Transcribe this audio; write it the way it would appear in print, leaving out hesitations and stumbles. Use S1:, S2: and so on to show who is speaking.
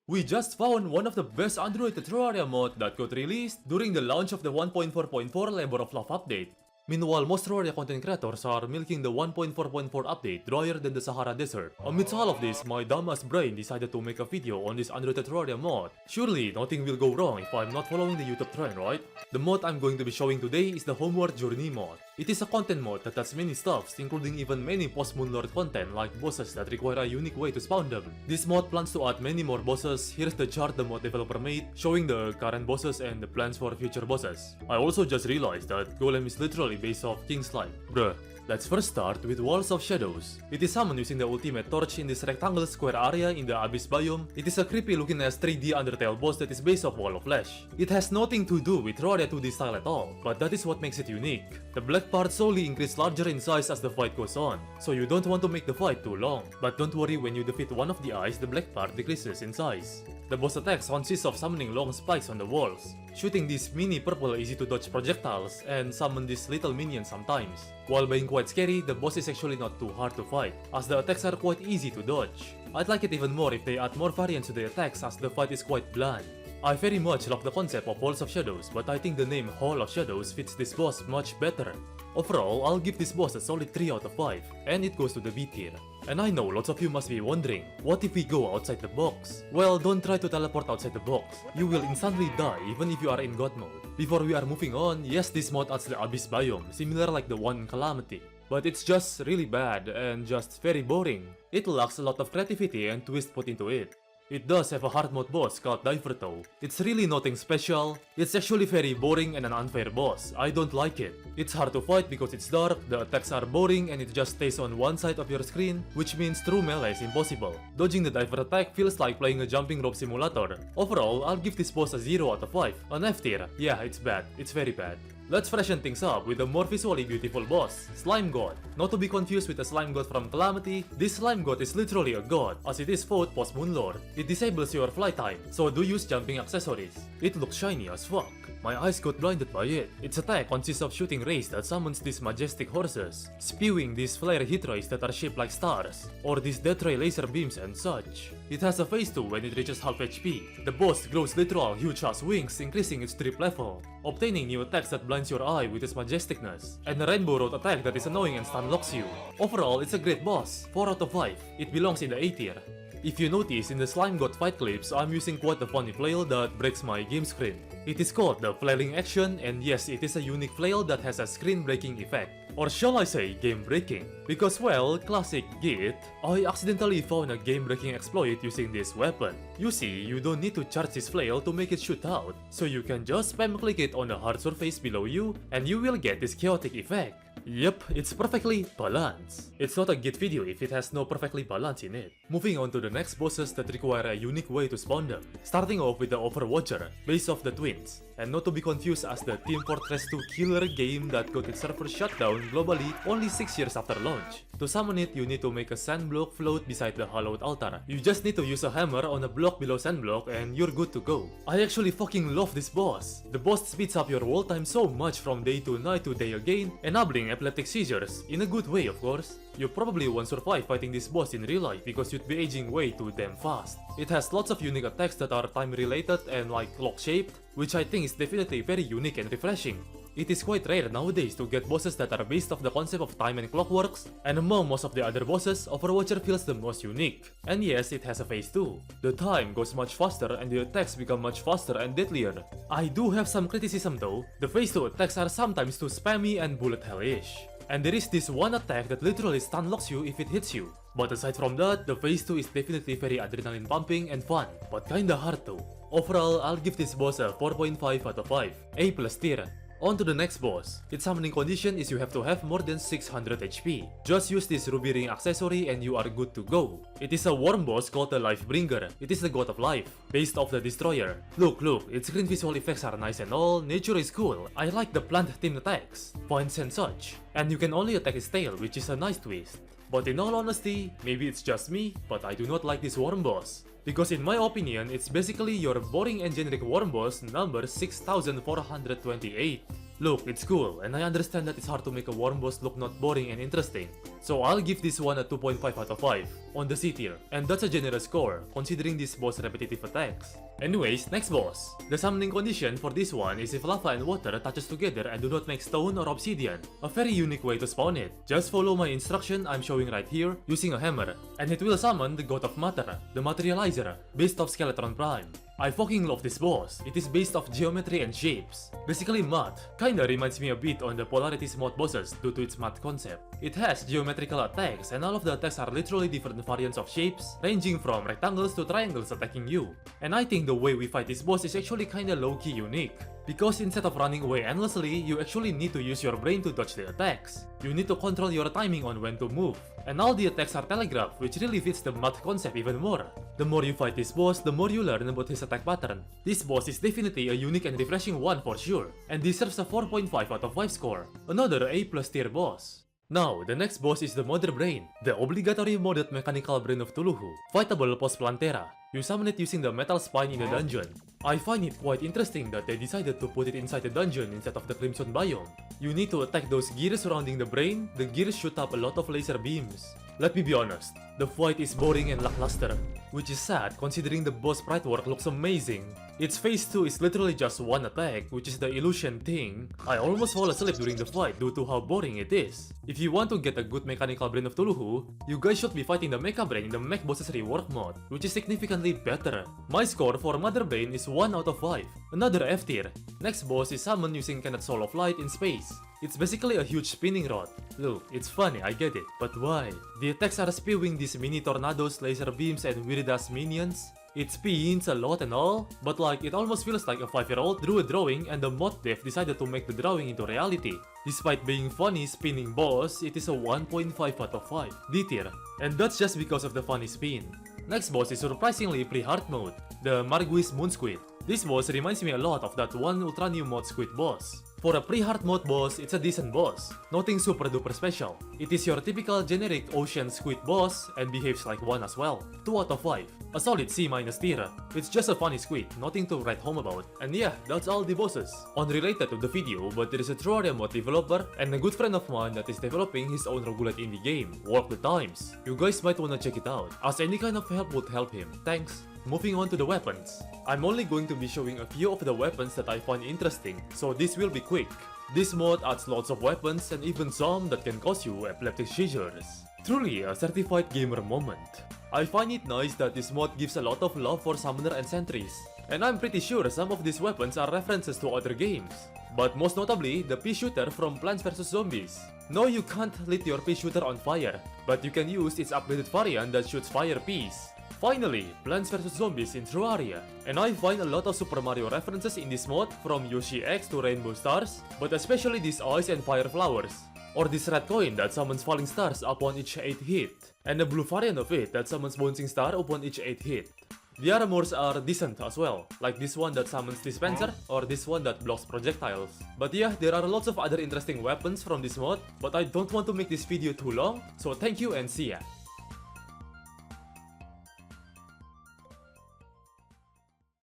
S1: We just found one of the best Android Terraria mod that got released during the launch of the 1.4.4 Labor of Love update. Meanwhile, most Terraria content creators are milking the 1.4.4 update drier than the Sahara Desert. Amidst all of this, my dumbass brain decided to make a video on this Android Terraria mod. Surely, nothing will go wrong if I'm not following the YouTube trend, right? The mod I'm going to be showing today is the Homeward Journey mod. It is a content mod that has many stuffs, including even many post-Moonlord content like bosses that require a unique way to spawn them. This mod plans to add many more bosses. Here's the chart the mod developer made, showing the current bosses and the plans for future bosses. I also just realized that Golem is literally based off King's Life. Bruh. Let's first start with Walls of Shadows. It is summoned using the ultimate torch in this rectangle square area in the Abyss biome. It is a creepy looking ass 3D Undertale boss that is based off Wall of Flesh. It has nothing to do with Terraria 2D style at all, but that is what makes it unique. The black part slowly increases larger in size as the fight goes on, so you don't want to make the fight too long. But don't worry, when you defeat one of the eyes, the black part decreases in size. The boss attacks consist of summoning long spikes on the walls, shooting these mini purple easy to dodge projectiles, and summon these little minions sometimes. While being quite scary, the boss is actually not too hard to fight, as the attacks are quite easy to dodge. I'd like it even more if they add more variants to the attacks, as the fight is quite bland. I very much love the concept of Walls of Shadows, but I think the name Hall of Shadows fits this boss much better. Overall, I'll give this boss a solid 3 out of 5, and it goes to the B tier. And I know lots of you must be wondering, what if we go outside the box? Well, don't try to teleport outside the box. You will instantly die even if you are in God mode. Before we are moving on, yes, this mod adds the Abyss biome, similar like the one in Calamity. But it's just really bad and just very boring. It lacks a lot of creativity and twist put into it. It does have a hard mode boss called Diver though. It's really nothing special. It's actually very boring and an unfair boss. I don't like it. It's hard to fight because it's dark, the attacks are boring and it just stays on one side of your screen, which means true melee is impossible. Dodging the diver attack feels like playing a jumping rope simulator. Overall, I'll give this boss a 0 out of 5. An F tier. Yeah, it's bad. It's very bad. Let's freshen things up with a more visually beautiful boss, Slime God. Not to be confused with the Slime God from Calamity, this Slime God is literally a god, as it is fought post-Moonlord. It disables your flight time, so do use jumping accessories. It looks shiny as fuck. My eyes got blinded by it. Its attack consists of shooting rays that summons these majestic horses, spewing these flare hit rays that are shaped like stars, or these death ray laser beams and such. It has a phase 2 when it reaches half HP. The boss grows literal huge ass wings, increasing its trip level, obtaining new attacks that blinds your eye with its majesticness, and a rainbow road attack that is annoying and stun locks you. Overall, it's a great boss, 4 out of 5. It belongs in the A tier. If you notice, in the Slime God fight clips, I'm using quite a funny flail that breaks my game screen. It is called the flailing action, and yes, it is a unique flail that has a screen breaking effect. Or shall I say game breaking? Because well, classic Git, I accidentally found a game breaking exploit using this weapon. You see, you don't need to charge this flail to make it shoot out, so you can just spam click it on a hard surface below you, and you will get this chaotic effect. Yep, it's perfectly balanced. It's not a Git video if it has no perfectly balance in it. Moving on to the next bosses that require a unique way to spawn them. Starting off with the Overwatcher, based off the twins. And not to be confused as the Team Fortress 2 killer game that got its server shut down globally only 6 years after launch. To summon it, you need to make a sand block float beside the hallowed altar. You just need to use a hammer on a block below sand block and you're good to go. I actually fucking love this boss. The boss speeds up your wall time so much from day to night to day again, enabling epileptic seizures, in a good way of course. You probably won't survive fighting this boss in real life because you'd be aging way too damn fast. It has lots of unique attacks that are time related and like clock shaped, which I think is definitely very unique and refreshing. It is quite rare nowadays to get bosses that are based off the concept of time and clockworks, and among most of the other bosses, Overwatcher feels the most unique. And yes, it has a phase 2. The time goes much faster and the attacks become much faster and deadlier. I do have some criticism though. The phase 2 attacks are sometimes too spammy and bullet hellish. And there is this one attack that literally stun locks you if it hits you. But aside from that, the phase 2 is definitely very adrenaline pumping and fun, but kinda hard though. Overall, I'll give this boss a 4.5 out of 5, A+ tier. On to the next boss. Its summoning condition is you have to have more than 600 HP. Just use this ruby ring accessory and you are good to go. It is a worm boss called the Lifebringer. It is the god of life, based off the destroyer. Look, its green visual effects are nice and all, nature is cool. I like the plant themed attacks, points and such. And you can only attack its tail, which is a nice twist. But in all honesty, maybe it's just me, but I do not like this worm boss. Because in my opinion, it's basically your boring and generic worm boss number 6428. Look, it's cool, and I understand that it's hard to make a worm boss look not boring and interesting. So I'll give this one a 2.5 out of 5 on the C tier, and that's a generous score considering this boss' repetitive attacks. Anyways, next boss. The summoning condition for this one is if lava and water touches together and do not make stone or obsidian. A very unique way to spawn it. Just follow my instruction I'm showing right here using a hammer, and it will summon the god of matter, the Matterializer, based off Skeleton Prime. I fucking love this boss. It is based off geometry and shapes. Basically math. Kinda reminds me a bit on the Polarities mod bosses due to its math concept. It has geometrical attacks and all of the attacks are literally different variants of shapes, ranging from rectangles to triangles attacking you. And I think the way we fight this boss is actually kinda low-key unique. Because instead of running away endlessly, you actually need to use your brain to dodge the attacks. You need to control your timing on when to move. And all the attacks are telegraphed, which really fits the math concept even more. The more you fight this boss, the more you learn about his attack pattern. This boss is definitely a unique and refreshing one for sure, and deserves a 4.5 out of 5 score. Another A+ tier boss. Now, the next boss is the Motherbrain, the obligatory modded mechanical brain of Tuluhu, fightable post Plantera. You summon it using the metal spine in the dungeon. I find it quite interesting that they decided to put it inside the dungeon instead of the Crimson Biome. You need to attack those gears surrounding the brain. The gears shoot up a lot of laser beams. Let me be honest, the fight is boring and lackluster, which is sad considering the boss sprite work looks amazing. Its phase 2 is literally just one attack, which is the illusion thing. I almost fall asleep during the fight due to how boring it is. If you want to get a good mechanical brain of Tuluhu, you guys should be fighting the Mecha Brain in the Mech Bosses Rework mod, which is significantly better. My score for Motherbrain is 1 out of 5, another F tier. Next boss is summoned using Kenneth Soul of Light in space. It's basically a huge spinning rod. Look, it's funny, I get it, but why? The attacks are spewing these mini tornadoes, laser beams, and weird-ass minions. It spins a lot and all, but like it almost feels like a 5-year-old drew a drawing and the mod dev decided to make the drawing into reality. Despite being funny spinning boss, it is a 1.5 out of 5, D tier, and that's just because of the funny spin. Next boss is surprisingly pre-hard mode, the Marguis Moonsquid. This boss reminds me a lot of that one Ultra New mod squid boss. For a pre-hard mode boss, it's a decent boss, nothing super duper special. It is your typical generic ocean squid boss and behaves like one as well, 2 out of 5. A solid C- tier. It's just a funny squid, nothing to write home about. And yeah, that's all the bosses. Unrelated to the video, but there is a Terraria Mod developer and a good friend of mine that is developing his own roguelite indie game, Walk the Times. You guys might wanna check it out, as any kind of help would help him. Thanks. Moving on to the weapons. I'm only going to be showing a few of the weapons that I find interesting, so this will be quick. This mod adds lots of weapons and even some that can cause you epileptic seizures. Truly a certified gamer moment. I find it nice that this mod gives a lot of love for Summoner and Sentries, and I'm pretty sure some of these weapons are references to other games. But most notably, the pea shooter from Plants vs Zombies. No, you can't lit your pea shooter on fire, but you can use its upgraded variant that shoots fire peas. Finally, Plants vs Zombies in Terraria. And I find a lot of Super Mario references in this mod, from Yoshi X to Rainbow Stars, but especially these ice and fire flowers. Or this red coin that summons falling stars upon each 8 hit, and the blue variant of it that summons bouncing star upon each 8 hit. The armors are decent as well, like this one that summons dispenser, or this one that blocks projectiles. But yeah, there are lots of other interesting weapons from this mod, but I don't want to make this video too long, so thank you and see ya!